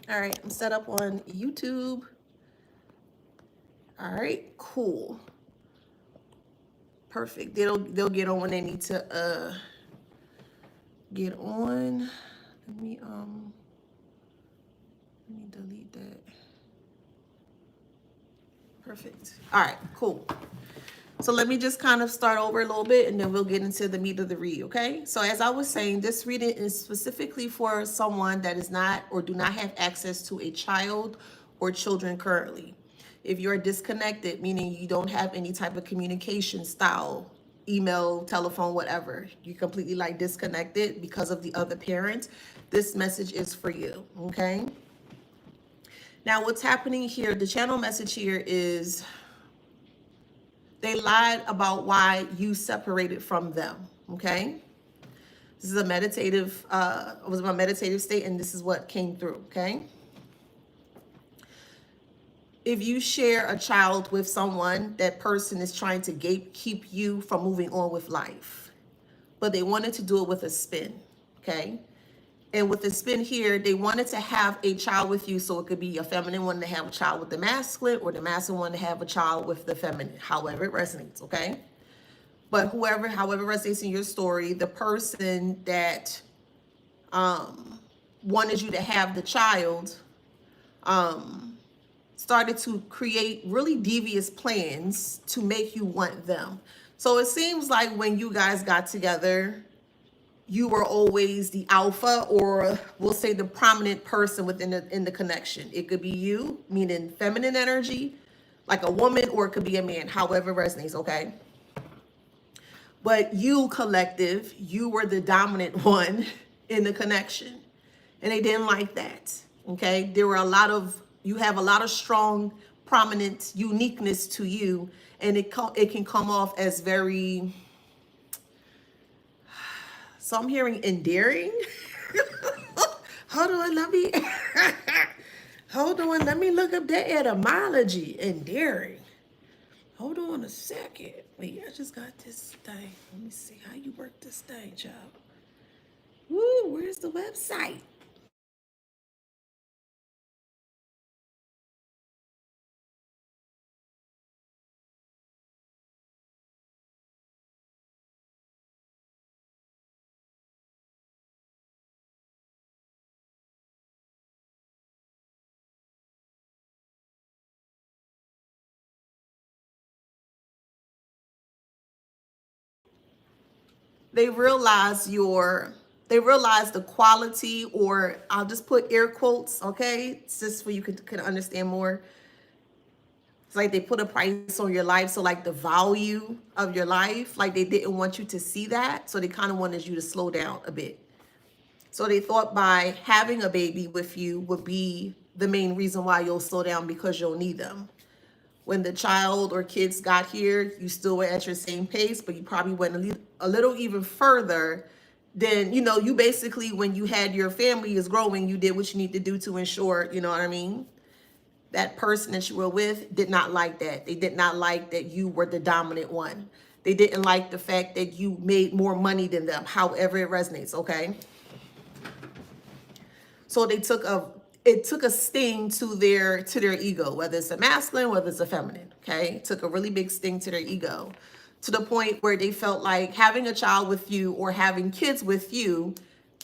All right, I'm set up on YouTube. All right, cool. Perfect. They'll get on when they need to get on. Let me delete that. Perfect. All right, cool. So let me just kind of start over a little bit and then we'll get into the meat of the read, okay? So as I was saying, this reading is specifically for someone that is not or do not have access to a child or children currently. If you're disconnected, meaning you don't have any type of communication style, email, telephone, whatever, you're completely like disconnected because of the other parent, this message is for you, okay? Now what's happening here, the channel message here is they lied about why you separated from them, okay? This is a meditative, it was my meditative state, and this is what came through, okay? If you share a child with someone, that person is trying to gatekeep you from moving on with life. But they wanted to do it with a spin, okay? And with the spin here, they wanted to have a child with you, so it could be a feminine one to have a child with the masculine, or the masculine one to have a child with the feminine, however it resonates, okay? But however resonates in your story, the person that wanted you to have the child started to create really devious plans to make you want them. So it seems like when you guys got together, you were always the alpha, or we'll say the prominent person within the connection. It could be you, meaning feminine energy, like a woman, or it could be a man, however it resonates, okay? But you, collective, you were the dominant one in the connection. And they didn't like that, okay? You have a lot of strong, prominent uniqueness to you, and it can come off as very, so I'm hearing endearing. Hold on, let me look up that etymology, endearing. Hold on a second. Wait, I just got this thing. Let me see how you work this thing, child. Woo, where's the website? They realize they realize the quality, or I'll just put air quotes, okay? It's just so you can understand more. It's like they put a price on your life. So like the value of your life, like they didn't want you to see that. So they kind of wanted you to slow down a bit. So they thought by having a baby with you would be the main reason why you'll slow down, because you'll need them. When the child or kids got here, you still were at your same pace, but you probably went a little even further than, you basically, when you had your family is growing, you did what you need to do to ensure, you know what I mean? That person that you were with did not like that. They did not like that you were the dominant one. They didn't like the fact that you made more money than them, however it resonates, okay? So it took a sting to their ego, whether it's a masculine, whether it's a feminine, okay? It took a really big sting to their ego, to the point where they felt like having a child with you or having kids with you,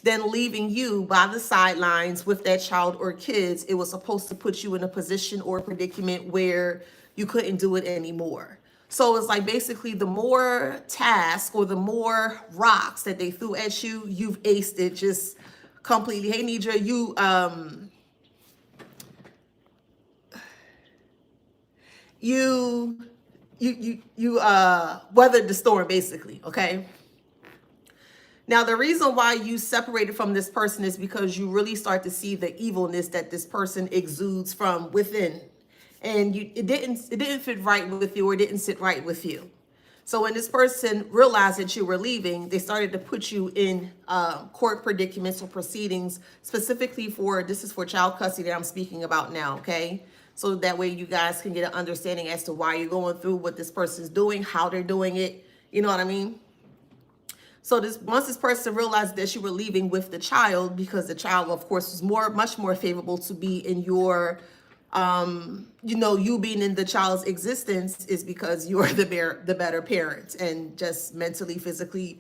then leaving you by the sidelines with that child or kids, it was supposed to put you in a position or a predicament where you couldn't do it anymore. So it's like basically the more tasks or the more rocks that they threw at you, you've aced it just completely. Hey Nidra, you weathered the storm basically, okay? Now, the reason why you separated from this person is because you really start to see the evilness that this person exudes from within. And it didn't fit right with you, or it didn't sit right with you. So when this person realized that you were leaving, they started to put you in court predicaments or proceedings, specifically this is for child custody that I'm speaking about now, okay? So that way you guys can get an understanding as to why you're going through what this person's doing, how they're doing it, you know what I mean? So this once this person realized that you were leaving with the child, because the child, of course, was much more favorable to be in your, you being in the child's existence is because you're the better parent, and just mentally, physically,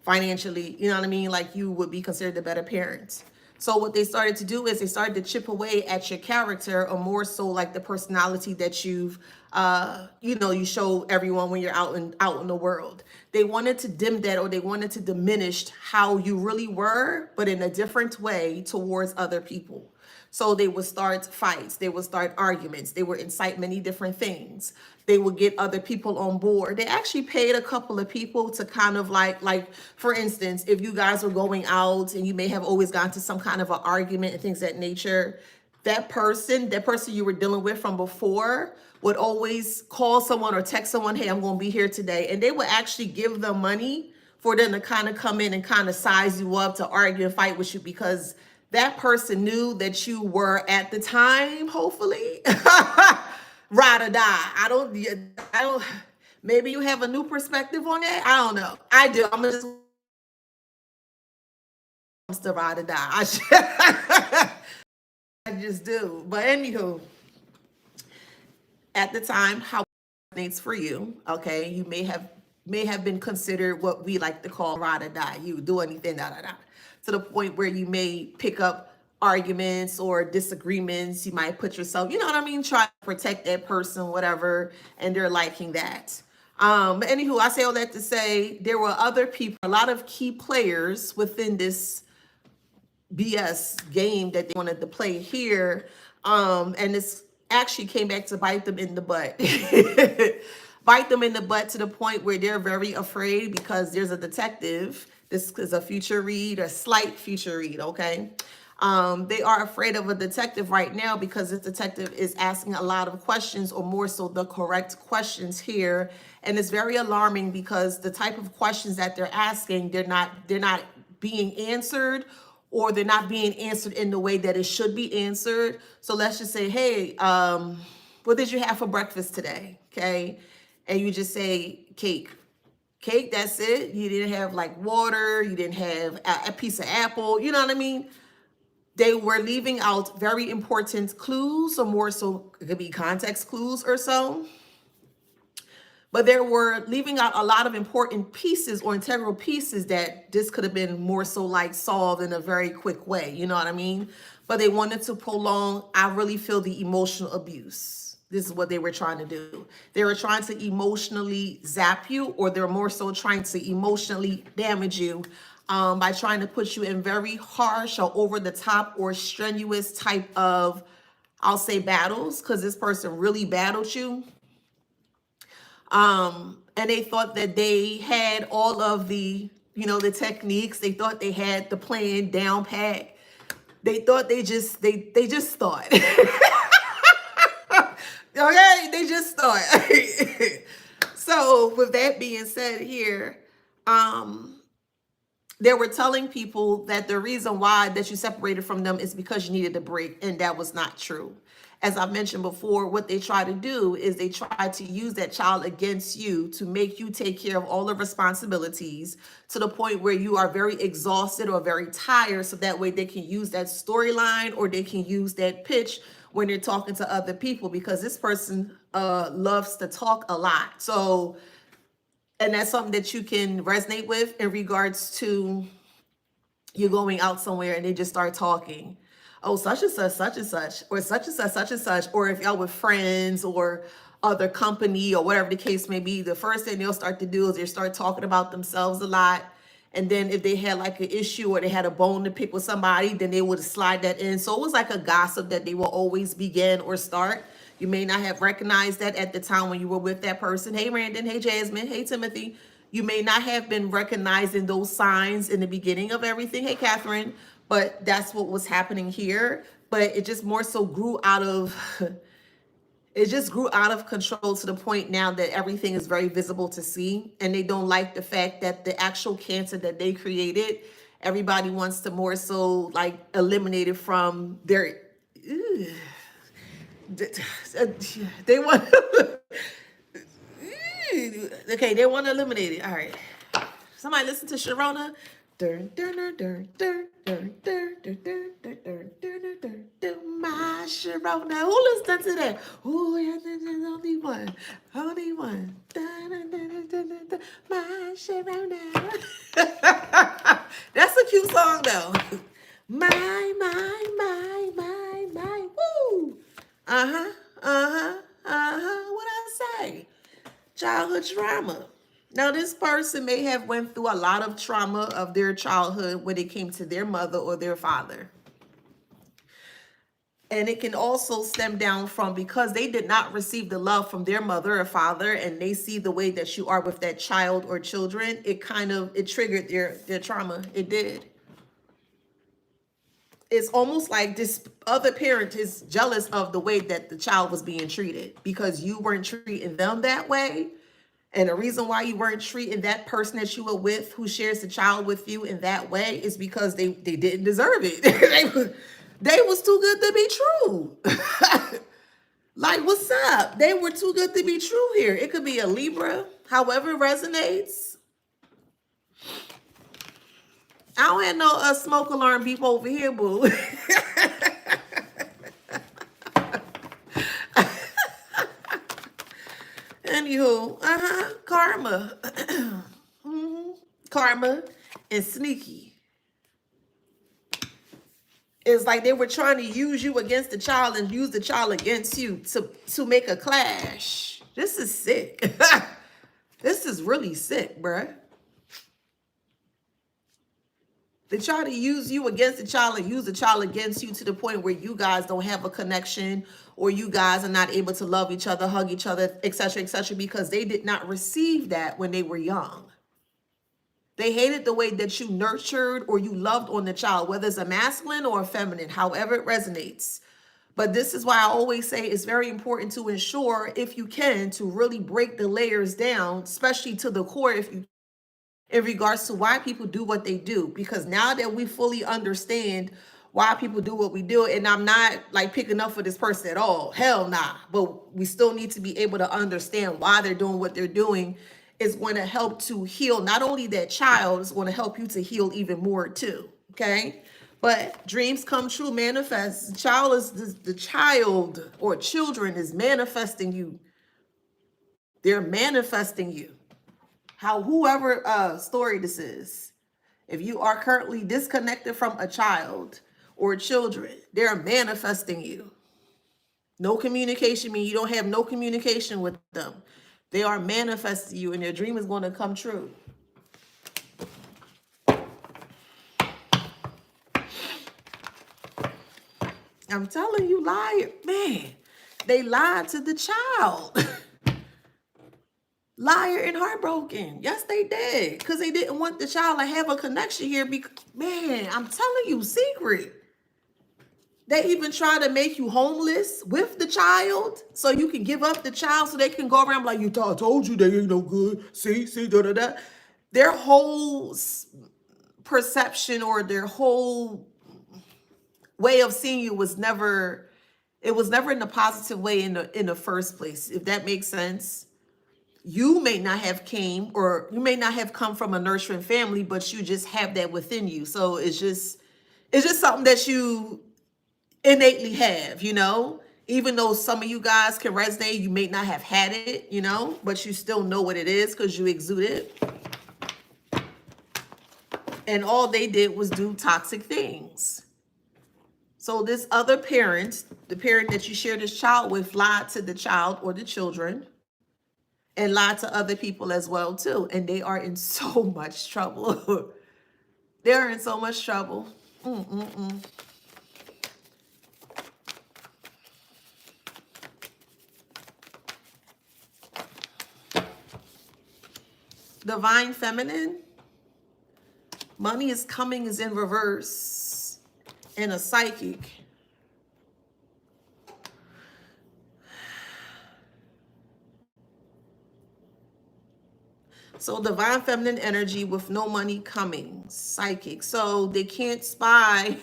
financially, you know what I mean? Like, you would be considered the better parent. So what they started to do is they started to chip away at your character, or more so like the personality that you show everyone when you're out in the world. They wanted to dim that, or they wanted to diminish how you really were, but in a different way towards other people. So they would start fights, they would start arguments, they would incite many different things. They would get other people on board. They actually paid a couple of people to kind of like for instance, if you guys were going out and you may have always gotten to some kind of an argument and things of that nature, that person you were dealing with from before would always call someone or text someone, hey, I'm going to be here today. And they would actually give them money for them to kind of come in and kind of size you up, to argue and fight with you, because that person knew that you were at the time, hopefully, ride or die. I don't, maybe you have a new perspective on that. I don't know. I do. I'm just to ride or die. I just do. But anywho, at the time, how it's for you, okay? You may have been considered what we like to call ride or die. You do anything, da da da, to the point where you may pick up arguments or disagreements. You might put yourself, you know what I mean, try to protect that person, whatever, and they're liking that. But anywho, I say all that to say there were other people, a lot of key players within this BS game that they wanted to play here. And this actually came back to bite them in the butt. Bite them in the butt to the point where they're very afraid, because there's a detective. This is a future read, a slight future read, okay? They are afraid of a detective right now because this detective is asking a lot of questions, or more so the correct questions here. And it's very alarming because the type of questions that they're asking, they're not being answered, or they're not being answered in the way that it should be answered. So let's just say, hey, what did you have for breakfast today? Okay. And you just say cake. Cake, that's it. You didn't have like water, you didn't have a piece of apple, you know what I mean? They were leaving out very important clues, or more so it could be context clues or so. But they were leaving out a lot of important pieces or integral pieces that this could have been more so like solved in a very quick way. You know what I mean? But they wanted to prolong, I really feel, the emotional abuse. This is what they were trying to do. They were trying to emotionally zap you, or they're more so trying to emotionally damage you, by trying to put you in very harsh or over the top or strenuous type of, I'll say, battles, because this person really battled you. And they thought that they had all of the techniques. They thought they had the plan down pat. They thought they just thought. Okay, they just thought. So with that being said here, they were telling people that the reason why that you separated from them is because you needed a break, and that was not true. As I mentioned before, what they try to do is they try to use that child against you to make you take care of all the responsibilities, to the point where you are very exhausted or very tired, so that way they can use that storyline, or they can use that pitch when they're talking to other people, because this person loves to talk a lot. So, and that's something that you can resonate with in regards to you going out somewhere and they just start talking. Oh, such and such, or such and such, or if y'all with friends or other company or whatever the case may be, the first thing they'll start to do is they start talking about themselves a lot. And then if they had like an issue or they had a bone to pick with somebody, then they would slide that in. So it was like a gossip that they will always begin or start. You may not have recognized that at the time when you were with that person. Hey, Randon. Hey, Jasmine. Hey, Timothy. You may not have been recognizing those signs in the beginning of everything. Hey, Catherine. But that's what was happening here. But it just more so grew out of it just grew out of control, to the point now that everything is very visible to see. And they don't like the fact that the actual cancer that they created, everybody wants to more so like eliminate it from their they want okay, they want to eliminate it. All right. Somebody listen to Sharona. My Sharona. Who listened to that? Oh, yeah, there's only one. Only one. My Sharona. That's a cute song, though. My. Woo. What I say? Childhood trauma. Now, this person may have went through a lot of trauma of their childhood when it came to their mother or their father. And it can also stem down from because they did not receive the love from their mother or father, and they see the way that you are with that child or children, it triggered their trauma. It did. It's almost like this other parent is jealous of the way that the child was being treated because you weren't treating them that way. And the reason why you weren't treating that person that you were with who shares the child with you in that way is because they didn't deserve it. they was too good to be true. Like, what's up? They were too good to be true here. It could be a Libra, however it resonates. I don't have no smoke alarm beep over here, boo. Anywho, karma. Karma and sneaky. It's like they were trying to use you against the child and use the child against you to make a clash. This is sick. This is really sick, bruh. They try to use you against the child and use the child against you to the point where you guys don't have a connection or you guys are not able to love each other, hug each other, etc., because they did not receive that when they were young. They hated the way that you nurtured or you loved on the child, whether it's a masculine or a feminine, however it resonates. But this is why I always say it's very important to ensure, if you can, to really break the layers down, especially to the core, if you in regards to why people do what they do. Because now that we fully understand why people do what we do, and I'm not like picking up for this person at all, hell nah, but we still need to be able to understand why they're doing what they're doing, is going to help to heal not only that child, it's going to help you to heal even more too, okay? But dreams come true, manifest. The child or children is manifesting you. They're manifesting you. Whoever story this is, if you are currently disconnected from a child or children, they're manifesting you. No communication means you don't have no communication with them. They are manifesting you, and their dream is going to come true. I'm telling you, liar, man, they lied to the child. Liar and heartbroken. Yes, they did. Because they didn't want the child to have a connection here. Man, I'm telling you, secret. They even try to make you homeless with the child so you can give up the child so they can go around like, I told you they ain't no good. See, da-da-da. Their whole perception or their whole way of seeing you was never in a positive way in the first place, if that makes sense. You may not have come from a nurturing family, but you just have that within you. So it's just something that you innately have, even though some of you guys can resonate, you may not have had it, but you still know what it is because you exude it. And all they did was do toxic things. So this other parent, the parent that you share this child with, lied to the child or the children and lied to other people as well too. And they are in so much trouble. They're in so much trouble. Divine feminine. Money is coming is in reverse. And a psychic. So divine feminine energy with no money coming. Psychic. So they can't spy.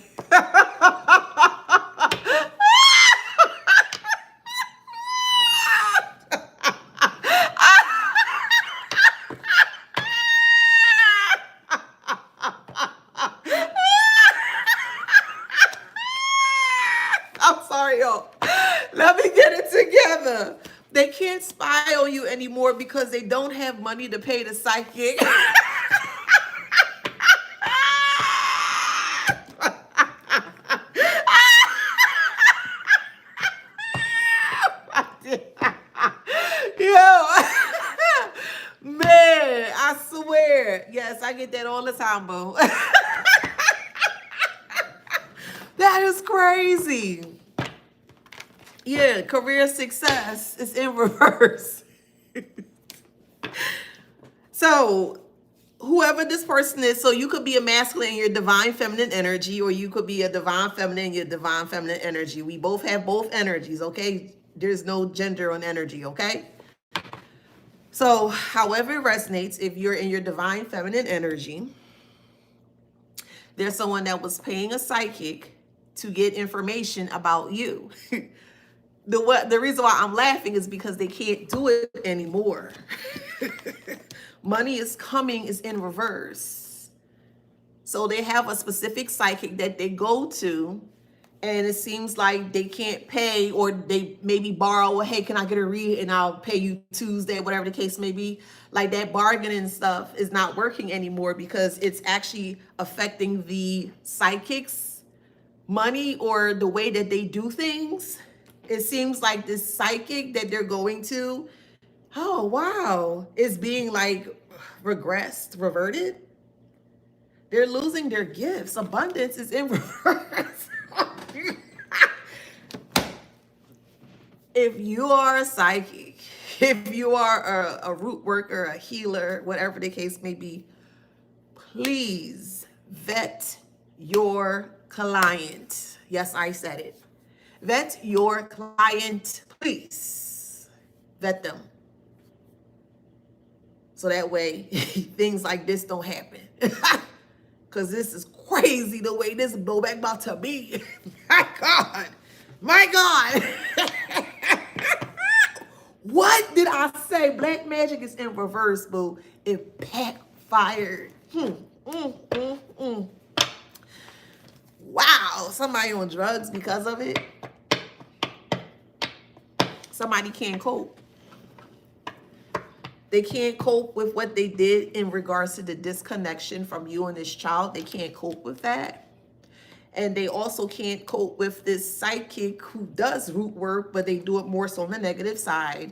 Let me get it together. They can't spy on you anymore because they don't have money to pay the psychic. Yo, man, I swear. Yes, I get that all the time, boo. That is crazy. Yeah, career success is in reverse. So, whoever this person is, so you could be a masculine in your divine feminine energy, or you could be a divine feminine in your divine feminine energy. We both have both energies, okay? There's no gender on energy, okay? So, however it resonates, if you're in your divine feminine energy, there's someone that was paying a psychic to get information about you. The reason why I'm laughing is because they can't do it anymore. Money is coming is in reverse. So they have a specific psychic that they go to, and it seems like they can't pay, or they maybe borrow, well, hey, can I get a read and I'll pay you Tuesday, whatever the case may be. Like that bargaining stuff is not working anymore because it's actually affecting the psychic's money or the way that they do things. It seems like this psychic that they're going to, oh, wow, is being like regressed, reverted. They're losing their gifts. Abundance is in reverse. If you are a psychic, if you are a root worker, a healer, whatever the case may be, please vet your client. Yes, I said it. Vet your client, please. Vet them. So that way things like this don't happen. Because this is crazy the way this blowback about to be. My God. My God. What did I say? Black magic is in reverse, boo. It backfired. Wow. Somebody on drugs because of it. Somebody can't cope. They can't cope with what they did in regards to the disconnection from you and this child. They can't cope with that. And they also can't cope with this psychic who does root work, but they do it more so on the negative side.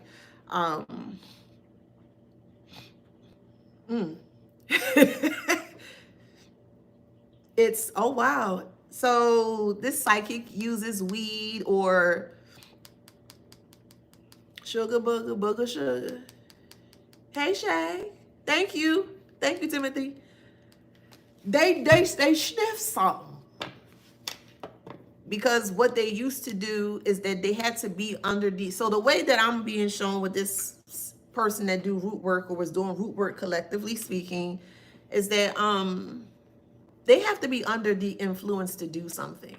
It's, oh, wow. So this psychic uses weed or sugar, booger, sugar. Hey, Shay. Thank you. Thank you, Timothy. They sniff something. Because what they used to do is that they had to be under the, so the way that I'm being shown with this person that do root work or was doing root work collectively speaking is that they have to be under the influence to do something.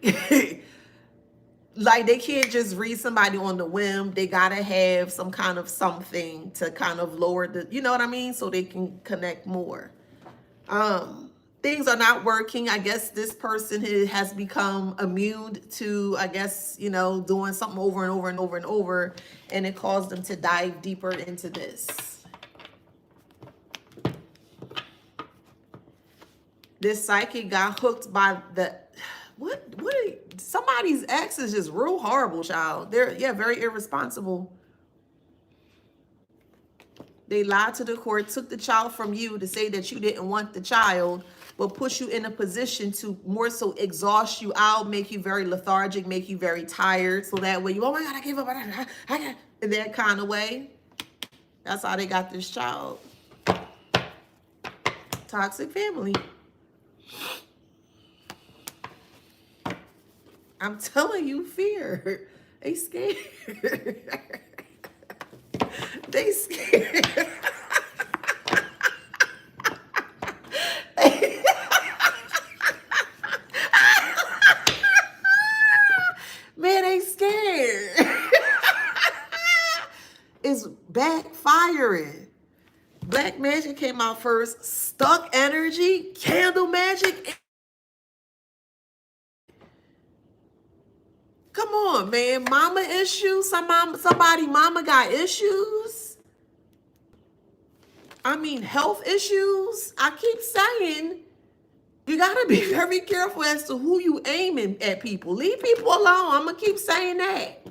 Like they can't just read somebody on the whim. They gotta have some kind of something to kind of lower the, you know what I mean? So they can connect more. Things are not working. I guess this person has become immune to, I guess, you know, doing something over and over and over and over, and it caused them to dive deeper into this. This psychic got hooked by the, somebody's ex is just real horrible, child. They're, yeah, very irresponsible. They lied to the court, took the child from you to say that you didn't want the child, but put you in a position to more so exhaust you out, make you very lethargic, make you very tired. So that way you, oh my God, I gave up. I got, in that kind of way. That's how they got this child. Toxic family. I'm telling you, fear. They scared. They scared. Man, they scared. It's backfiring. Black magic came out first. Stuck energy, candle magic. Come on, man. Mama issues. Somebody mama got issues. I mean, health issues. I keep saying you gotta be very careful as to who you aiming at people. Leave people alone. I'm gonna keep saying that.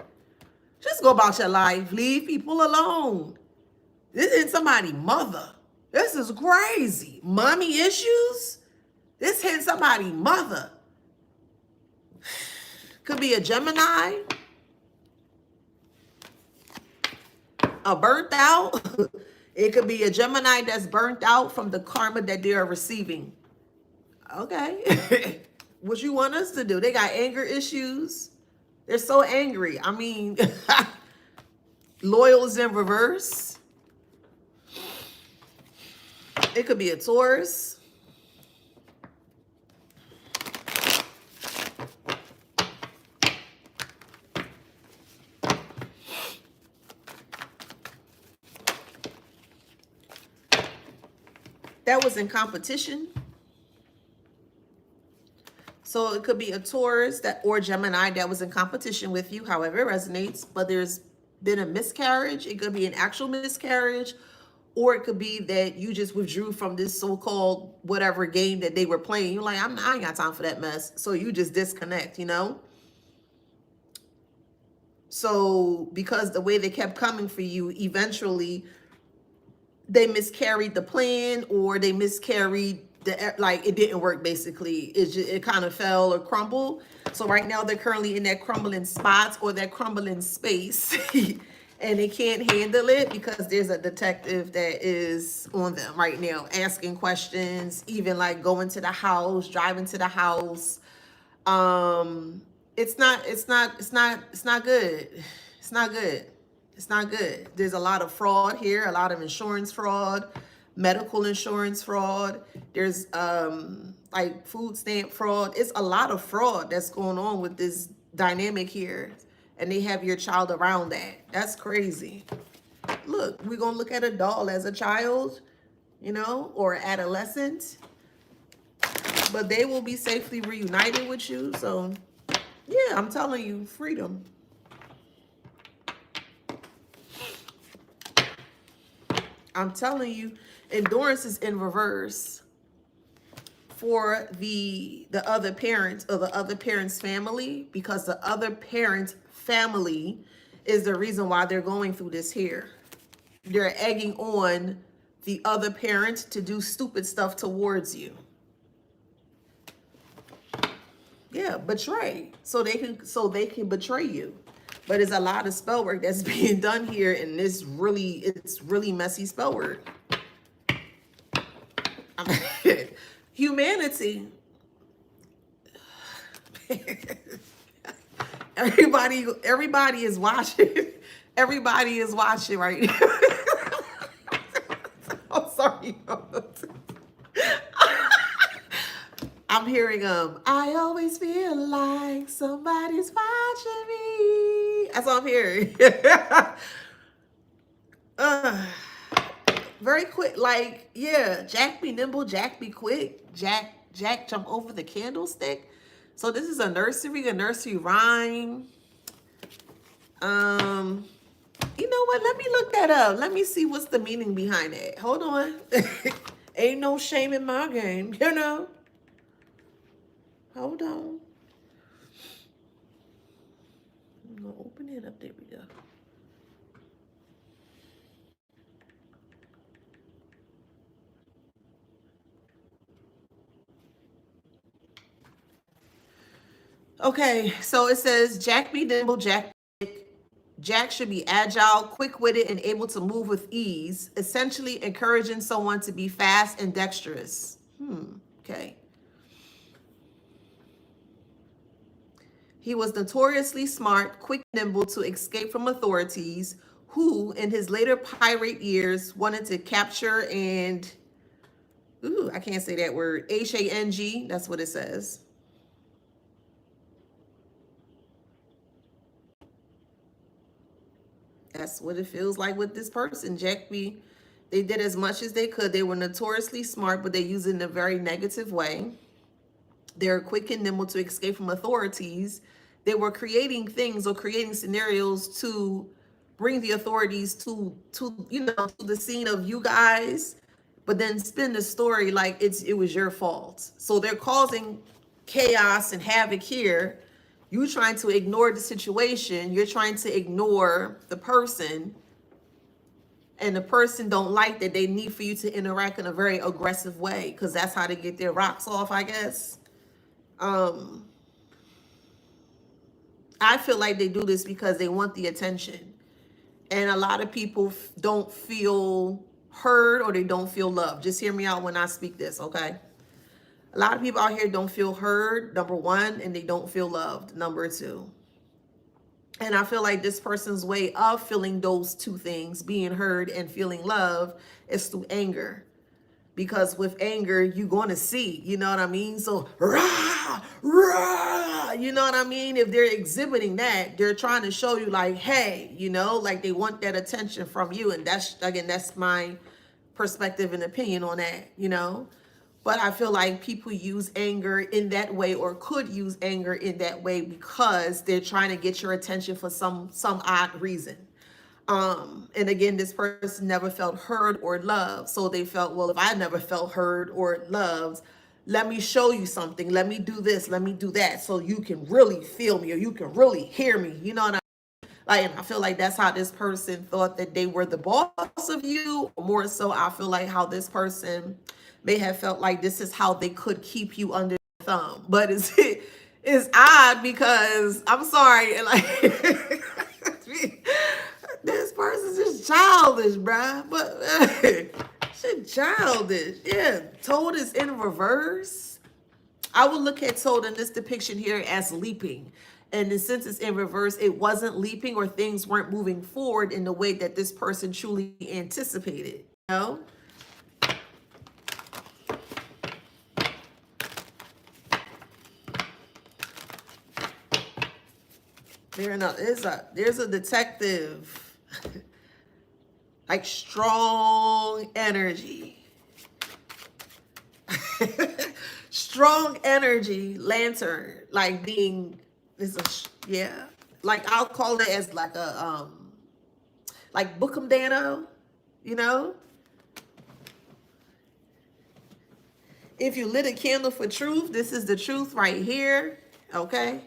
Just go about your life. Leave people alone. This isn't somebody's mother. This is crazy. Mommy issues? This hit somebody's mother. Could be a Gemini. A burnt out. It could be a Gemini that's burnt out from the karma that they are receiving. Okay. What you want us to do? They got anger issues. They're so angry. I mean, loyal is in reverse. It could be a Taurus. That was in competition. So it could be a Taurus that or Gemini that was in competition with you, however it resonates, but there's been a miscarriage. It could be an actual miscarriage, or it could be that you just withdrew from this so-called whatever game that they were playing. You're like, I ain't got time for that mess. So you just disconnect, you know? So because the way they kept coming for you, eventually they miscarried the plan, or they miscarried like it didn't work. Basically, it kind of fell or crumbled. So right now they're currently in that crumbling spots or that crumbling space and they can't handle it because there's a detective that is on them right now, asking questions, even like going to the house, driving to the house. It's not good. It's not good. It's not good. There's a lot of fraud here, a lot of insurance fraud, medical insurance fraud. There's like food stamp fraud. It's a lot of fraud that's going on with this dynamic here. And they have your child around that. That's crazy. Look, we're going to look at a doll as a child, you know, or adolescent. But they will be safely reunited with you. So, yeah, I'm telling you, freedom. I'm telling you, endurance is in reverse for the other parent or the other parent's family, because the other parent's family is the reason why they're going through this here. They're egging on the other parent to do stupid stuff towards you. Yeah, betray. So they can betray you. But there's a lot of spell work that's being done here, and it's really messy spell work. Humanity. Everybody is watching. Everybody is watching right now. I'm sorry. I'm hearing I always feel like somebody's watching me. That's what I'm hearing. Very quick, like, yeah, Jack be nimble, Jack be quick, Jack jump over the candlestick. So this is a nursery rhyme. You know what? Let me look that up. Let me see what's the meaning behind it. Hold on. Ain't no shame in my game, you know. Hold on. I'm gonna open it up. There we go. Okay, so it says Jack be nimble, Jack should be agile, quick-witted, and able to move with ease, essentially encouraging someone to be fast and dexterous. Okay. He was notoriously smart, quick, nimble to escape from authorities, who, in his later pirate years, wanted to capture and, I can't say that word, Hang, that's what it says. That's what it feels like with this person. Jack B, they did as much as they could. They were notoriously smart, but they used it in a very negative way. They're quick and nimble to escape from authorities. They were creating things or creating scenarios to bring the authorities to to the scene of you guys, but then spin the story like it was your fault. So they're causing chaos and havoc here. You trying to ignore the situation, you're trying to ignore the person, and the person don't like that. They need for you to interact in a very aggressive way because that's how they get their rocks off, I guess. I feel like they do this because they want the attention. And a lot of people don't feel heard or they don't feel loved. Just hear me out when I speak this, okay? A lot of people out here don't feel heard, number one, and they don't feel loved, number two. And I feel like this person's way of feeling those two things, being heard and feeling love, is through anger. Because with anger, you're going to see, you know what I mean? So, rah, rah, you know what I mean? If they're exhibiting that, they're trying to show you like, hey, like they want that attention from you. And that's my perspective and opinion on that. But I feel like people use anger in that way or could use anger in that way because they're trying to get your attention for some odd reason. And again, this person never felt heard or loved. So they felt, well, if I never felt heard or loved, let me show you something. Let me do this. Let me do that. So you can really feel me or you can really hear me. You know what I mean? Like, and I feel like that's how this person thought that they were the boss of you. More so, I feel like how this person may have felt like this is how they could keep you under their thumb. But it's odd because I'm sorry, like this person's just childish, bruh. But shit, childish. Yeah, Toad is in reverse. I would look at Toad in this depiction here as leaping. And since it's in reverse, it wasn't leaping or things weren't moving forward in the way that this person truly anticipated. There's a detective. Like strong energy. Strong energy lantern. Like being yeah. Like I'll call it as like a like Bookham Dano, If you lit a candle for truth, this is the truth right here. Okay.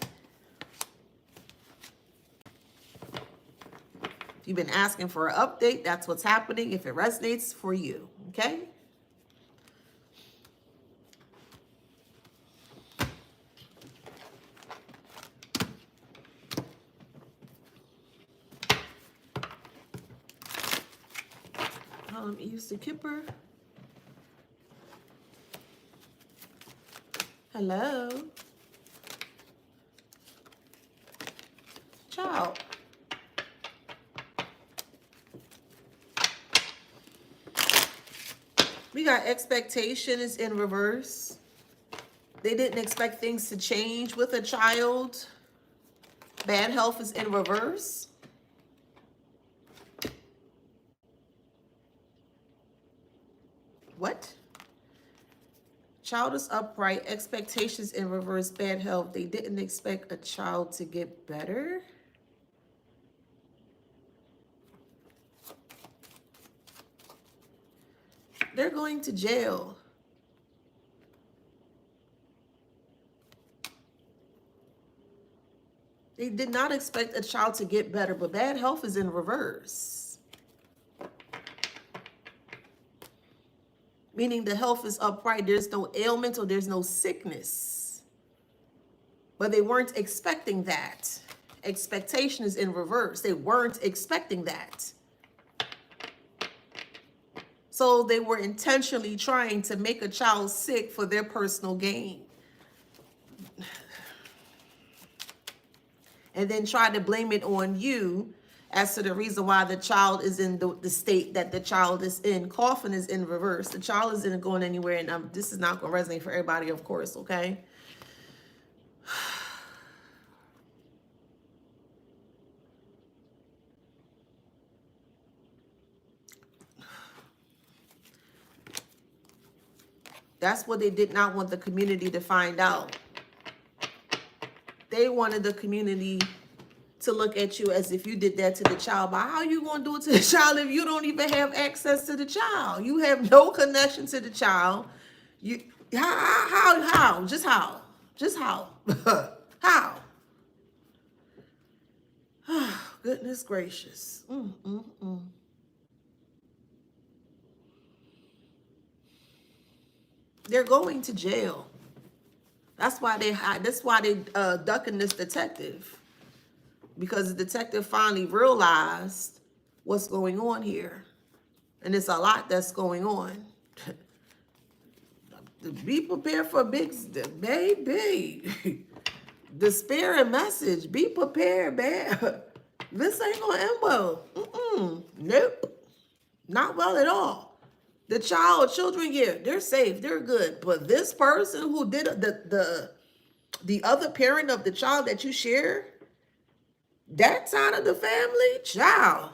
If you've been asking for an update, that's what's happening if it resonates for you, okay? Easter Kipper. Hello. Ciao. We got expectation is in reverse. They didn't expect things to change with a child. Bad health is in reverse. What? Child is upright. Expectations in reverse. Bad health. They didn't expect a child to get better. They're going to jail. They did not expect a child to get better, but bad health is in reverse. Meaning the health is upright. There's no ailment or there's no sickness. But they weren't expecting that. Expectation is in reverse. They weren't expecting that. So they were intentionally trying to make a child sick for their personal gain. And then try to blame it on you as to the reason why the child is in the state that the child is in. Coffin is in reverse. The child isn't going anywhere. And this is not going to resonate for everybody, of course, okay? That's what they did not want the community to find out. They wanted the community to look at you as if you did that to the child. But how you gonna do it to the child if you don't even have access to the child? You have no connection to the child. You how? Just how? Just how? How? Goodness gracious. They're going to jail. That's why they ducking this detective. Because the detective finally realized what's going on here. And it's a lot that's going on. Be prepared for a big, baby. Despairing message. Be prepared, man. This ain't gonna end well. Nope. Not well at all. The children, yeah, they're safe, they're good. But this person who did the other parent of the child that you share, that side of the family, child,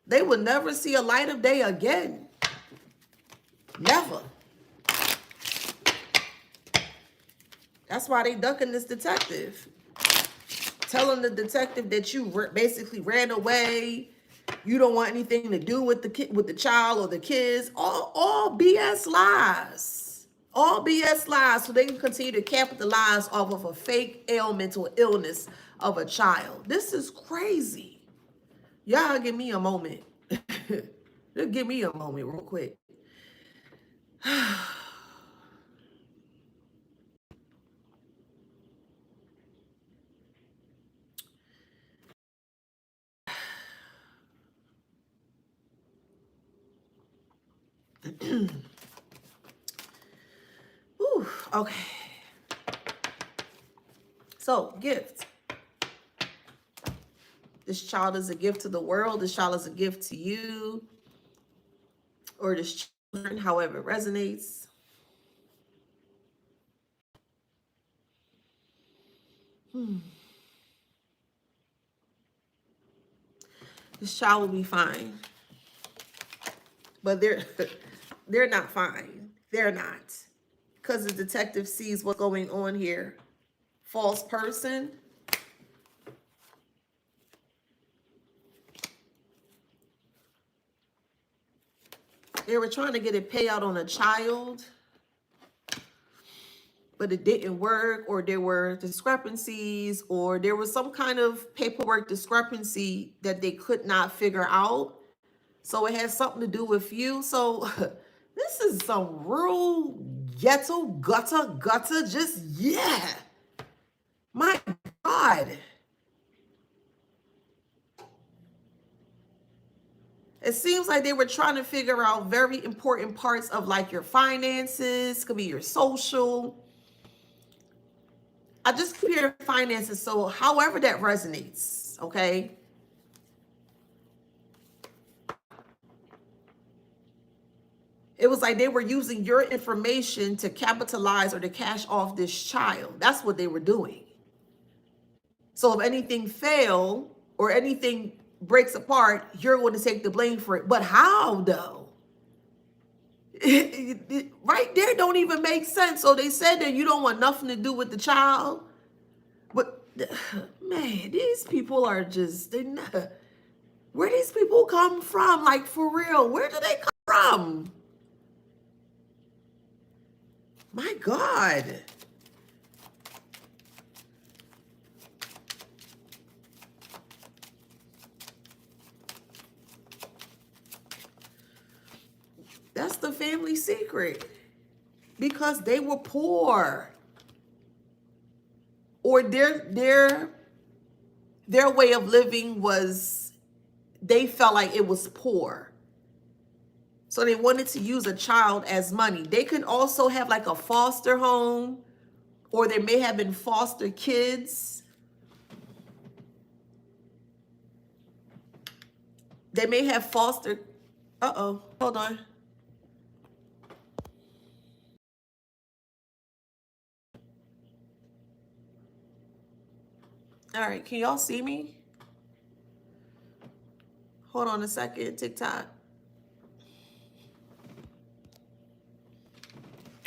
they will never see a light of day again. Never. That's why they ducking this detective. Telling the detective that you basically ran away. You don't want anything to do with the child or the kids. All BS lies. All BS lies, so they can continue to capitalize off of a fake ailment or illness of a child. This is crazy. Y'all give me a moment. Just give me a moment real quick. Whew, okay. So, gift. This child is a gift to the world. This child is a gift to you. Or this children, however it resonates. This child will be fine. But they're not fine. They're not. Because the detective sees what's going on here. False person. They were trying to get a payout on a child, but it didn't work, or there were discrepancies, or there was some kind of paperwork discrepancy that they could not figure out. So it has something to do with you. So this is some real ghetto, gutter, just, yeah. My God. It seems like they were trying to figure out very important parts of like your finances, could be your social. I just compare finances, so however that resonates, okay? It was like they were using your information to capitalize or to cash off this child. That's what they were doing. So if anything fails or anything breaks apart, you're going to take the blame for it. But how though? Right there don't even make sense. So they said that you don't want nothing to do with the child. But man, these people are just, where these people come from? Like for real, where do they come from? My God. That's the family secret. Because they were poor. Or their way of living was, they felt like it was poor. So they wanted to use a child as money. They could also have like a foster home, or there may have been foster kids. They may have foster, hold on. All right, can y'all see me? Hold on a second, TikTok.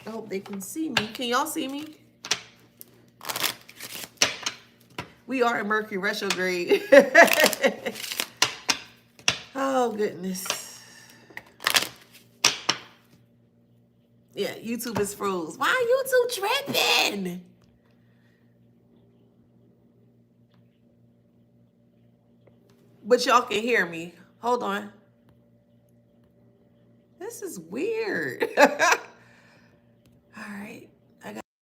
I hope they can see me. Can y'all see me? We are in Mercury retrograde. Oh, goodness. Yeah, YouTube is froze. Why YouTube tripping? But y'all can hear me. Hold on. This is weird. All right.